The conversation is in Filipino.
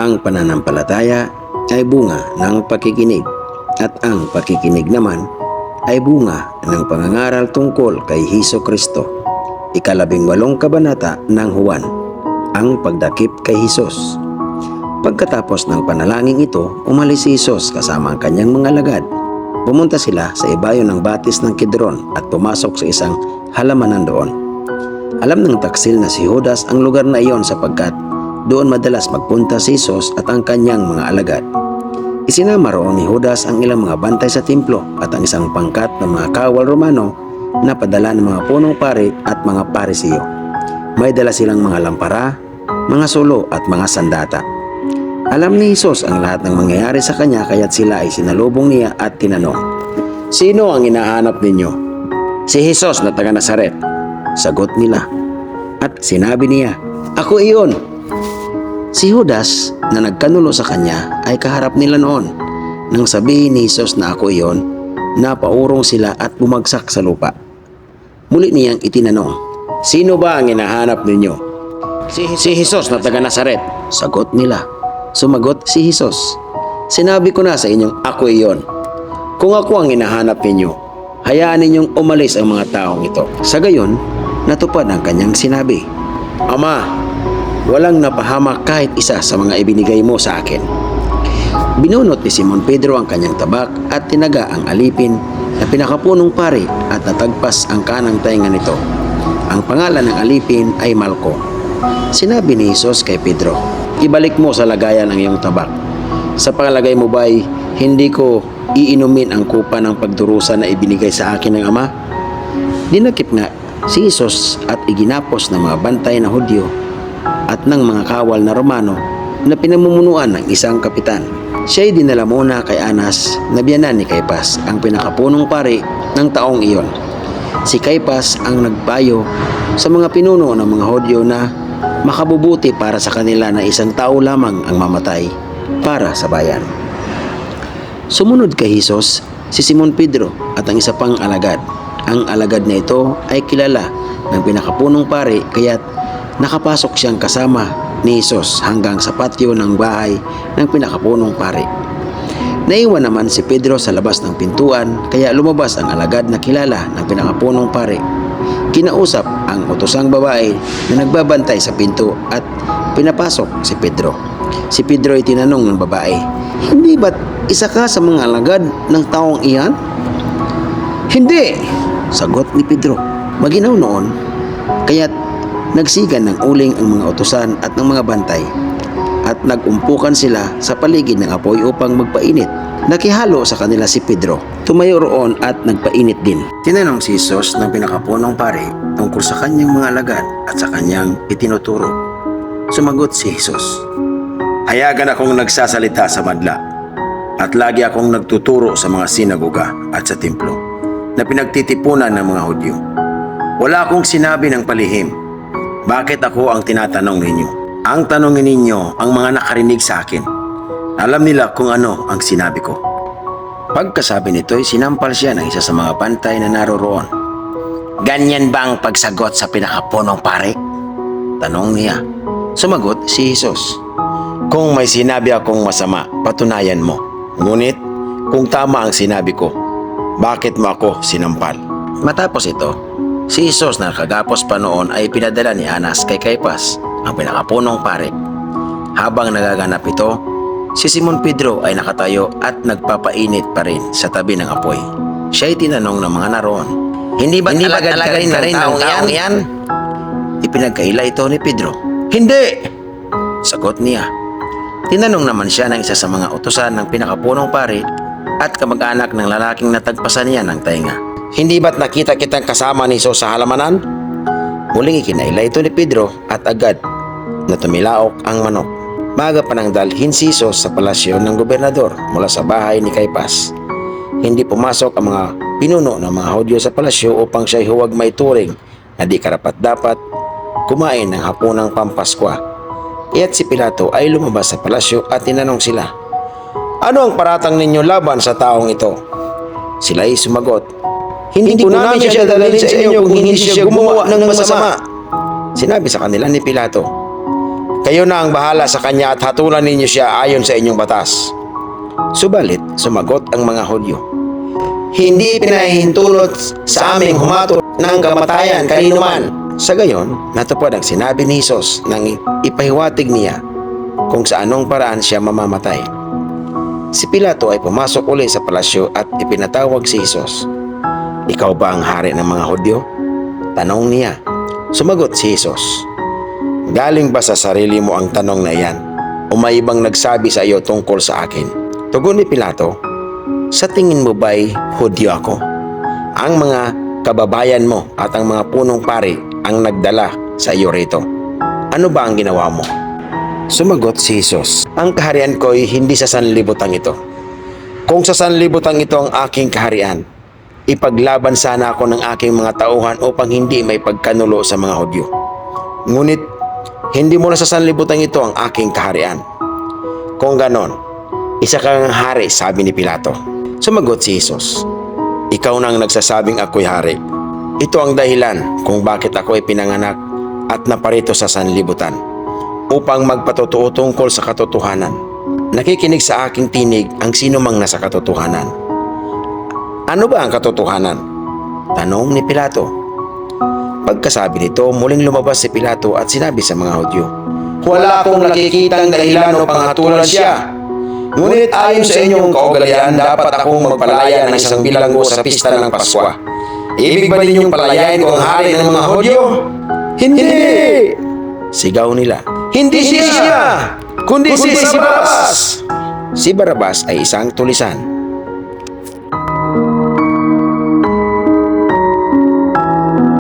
Ang pananampalataya ay bunga ng pakikinig at ang pakikinig naman ay bunga ng pangangaral tungkol kay Hesukristo. 18 kabanata ng Juan, ang pagdakip kay Hesus. Pagkatapos ng panalangin ito, umalis si Hesus kasama ang kanyang mga alagad. Pumunta sila sa ibayo ng batis ng Kidron at pumasok sa isang halamanan doon. Alam ng taksil na si Judas ang lugar na iyon sapagkat doon madalas magpunta si Hesus at ang kanyang mga alagad. Isinama roon ni Judas ang ilang mga bantay sa templo at ang isang pangkat ng mga kawal Romano na padala ng mga punong pari at mga parisiyo. May dala silang mga lampara, mga sulo at mga sandata. Alam ni Hesus ang lahat ng mangyayari sa kanya kaya't sila ay sinalubong niya at tinanong, "Sino ang hinahanap ninyo?" "Si Hesus na taga Nazaret," sagot nila. At sinabi niya, "Ako iyon." Si Judas na nagkanulo sa kanya ay kaharap nila noon. Nang sabihin ni Hesus na ako iyon, napaurong sila at bumagsak sa lupa. Muli niyang itinanong, "Sino ba ang hinahanap ninyo?" Si Hesus na taga Nazaret," sagot nila. Sumagot si Hesus, "Sinabi ko na sa inyong ako iyon. Kung ako ang hinahanap ninyo, hayaan ninyong umalis ang mga taong ito." Sa gayon, natupad ang kanyang sinabi, "Ama, walang napahamak kahit isa sa mga ibinigay mo sa akin." Binunot ni Simon Pedro ang kanyang tabak at tinaga ang alipin na pinakapunong pari at natagpas ang kanang tainga nito. Ang pangalan ng alipin ay Malco. Sinabi ni Hesus kay Pedro, "Ibalik mo sa lagayan ang iyong tabak. Sa pangalagay mo ba'y hindi ko iinumin ang kupa ng pagdurusa na ibinigay sa akin ng Ama?" Dinakip nga si Hesus at iginapos ng mga bantay na Hudyo at ng mga kawal na Romano na pinamumunuan ng isang kapitan. Siya'y dinala muna kay Anas na biyanan ni Caiphas, ang pinakapunong pari ng taong iyon. Si Caiphas ang nagpayo sa mga pinuno ng mga Hudyo na makabubuti para sa kanila na isang tao lamang ang mamatay para sa bayan. Sumunod kay Hesus si Simon Pedro at ang isa pang alagad. Ang alagad na ito ay kilala ng pinakapunong pari kaya't nakapasok siyang kasama ni Hesus hanggang sa patio ng bahay ng pinakapunong pari. Naiwan naman si Pedro sa labas ng pintuan kaya lumabas ang alagad na kilala ng pinakapunong pari. Kinausap ang utosang babae na nagbabantay sa pinto at pinapasok si Pedro. Si Pedro ay tinanong ng babae, "Hindi ba't isa ka sa mga alagad ng taong iyan?" "Hindi," sagot ni Pedro. Maginaw noon, kaya't nagsigan ng uling ang mga utusan at ng mga bantay at nagumpukan sila sa paligid ng apoy upang magpainit. Nakihalo sa kanila si Pedro. Tumayo roon at nagpainit din. Tinanong si Hesus ng pinakapunong pari tungkol sa kanyang mga alagad at sa kanyang itinuturo. Sumagot si Hesus, "Hayagan akong nagsasalita sa madla at lagi akong nagtuturo sa mga sinagoga at sa templo na pinagtitipunan ng mga Hudyo. Wala akong sinabi ng palihim. Bakit ako ang tinatanong ninyo? Ang tanongin ninyo ang mga nakarinig sa akin. Alam nila kung ano ang sinabi ko." Pagkasabi nito ay sinampal siya ng isa sa mga bantay na naroroon. "Ganyan ba ang pagsagot sa pinakapunong pari?" tanong niya. Sumagot si Hesus, "Kung may sinabi akong masama, patunayan mo. Ngunit kung tama ang sinabi ko, bakit mo ako sinampal?" Matapos ito, si Hesus na nakagapos pa noon ay pinadala ni Anas kay Caiphas, ang pinakapunong pari. Habang nagaganap ito, si Simon Pedro ay nakatayo at nagpapainit pa rin sa tabi ng apoy. Siya'y tinanong ng mga naroon, Hindi ba't alagad ka rin ng taong yan? Ipinagkaila ito ni Pedro. "Hindi!" sagot niya. Tinanong naman siya ng isa sa mga utusan ng pinakapunong pari at kamag-anak ng lalaking natagpasan niya ng tainga. "Hindi ba't nakita kitang kasama ni Hesus sa halamanan?" Muling ikinaila ito ni Pedro at agad na tumilaok ang manok. Maaga pa nang dalhin si Hesus sa palasyo ng gobernador mula sa bahay ni Caiphas. Hindi pumasok ang mga pinuno ng mga Hudyo sa palasyo upang siya'y huwag maituring na di karapat-dapat kumain ng hapunang Pampaskwa. Iya't si Pilato ay lumabas sa palasyo at tinanong sila, "Ano ang paratang ninyo laban sa taong ito?" Sila ay sumagot, Hindi po namin siya dadalhin sa inyo kung hindi siya gumawa ng masama." Sinabi sa kanila ni Pilato, Kayo na ang bahala sa kanya at hatulan ninyo siya ayon sa inyong batas. Subalit, sumagot ang mga Hudyo. Hindi pinahihintulot sa aming humato ng kamatayan kanino man. Sa gayon, natupad ang sinabi ni Hesus nang ipahiwatig niya kung sa anong paraan siya mamamatay. Si Pilato ay pumasok uli sa palasyo at ipinatawag si Hesus. Ikaw ba ang hari ng mga Hudyo? Tanong niya. Sumagot si Hesus. Galing ba sa sarili mo ang tanong na iyan? O may ibang nagsabi sa iyo tungkol sa akin? Tugon ni Pilato, sa tingin mo ba'y Hudyo ako? Ang mga kababayan mo at ang mga punong pari ang nagdala sa iyo rito. Ano ba ang ginawa mo? Sumagot si Hesus, ang kaharian ko ay hindi sa sanlibutan ito. Kung sa sanlibutan ito ang aking kaharian, ipaglaban sana ako ng aking mga tauhan upang hindi may pagkanulo sa mga Hudyo. Ngunit, hindi mo na sa sanlibutan ito ang aking kaharian. Kung ganon, isa kang hari, sabi ni Pilato. Sumagot si Hesus, ikaw nang nagsasabing ako'y hari. Ito ang dahilan kung bakit ako ay pinanganak at naparito sa sanlibutan, upang magpatotoo tungkol sa katotohanan. Nakikinig sa aking tinig ang sino mang nasa katotohanan. Ano ba ang katotohanan? Tanong ni Pilato. Pagkasabi nito, muling lumabas si Pilato at sinabi sa mga Hudyo, Wala akong nakikitang dahilan upang hatulan siya. Ngunit ayon sa inyong kaugalian, dapat akong magpalaya ng isang bilanggo sa pista ng Paskwa. Ibig ba ninyong palayain ko ang hari ng mga Hudyo? Hindi! Sigaw nila. Hindi siya! Kundi si Barabas! Si Barabas ay isang tulisan.